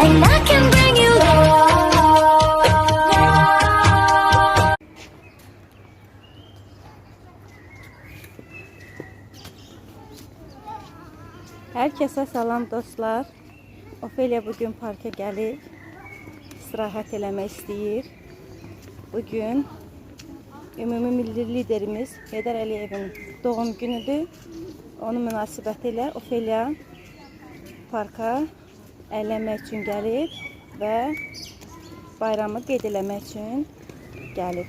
and I can bring you love. Herkese salam dostlar. Ofelia bugün parka gəlib istirahət eləmək istəyir. Bugün ümumi milli liderimiz Heydər Əliyevin doğum günüdür. Onun münasibəti ilə Ofelia parka əylənmək üçün gəlib və bayramı qeyd eləmək üçün gəlib.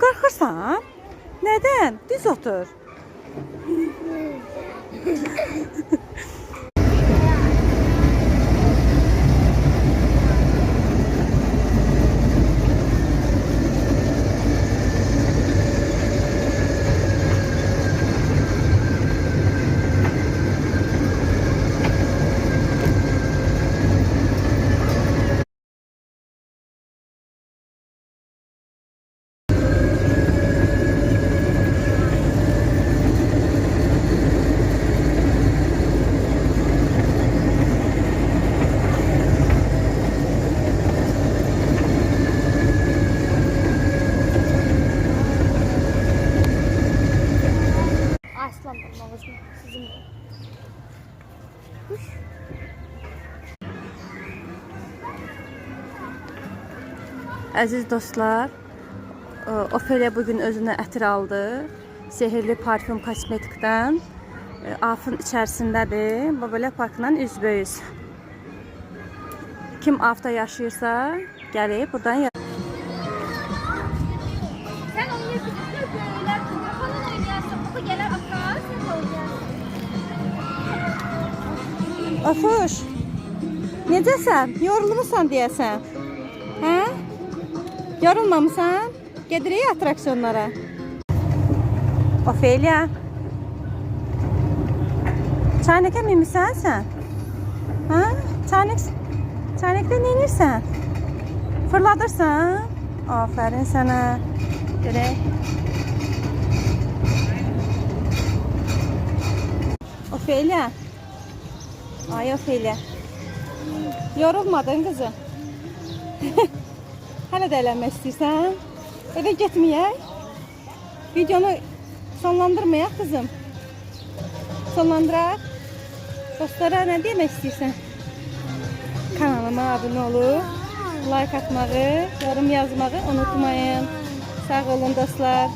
Qorxursan? Neden? Düz otur. Aslan babamızın sizin de. Əziz dostlar, Ofelia bugün özünə ətir aldı. Sehirli parfüm kosmetikdən. Afın içərisindədir. Babelə parkından üzbəyüz. Kim afda yaşayırsa, gəlib buradan Sen oynayabilirsin böyle. Falan oynayarsın. Bu gelen akar. Sen de oynayarsın. Afuş, necəsən? Yorulmusan deyəsən. Hə? Yorulmamısan? Gedirik atraksiyonlara. Ofelia. Çaynikə minmisən sən? Hə? Çaynikdə neynirsən? Fırladırsan? Aferin sənə. Görək. Ofelia. Ay Ofelia. Yorulmadın kızım. Hələ də əylənmək istəyirsən? Evə getməyək? Videonu sonlandırmayaq kızım. Sonlandıraq. Dostlara nə demək istəyirsən? Kanalıma abunə olub, like atmağı, yorum yazmağı unutmayın. Sağ olun dostlar.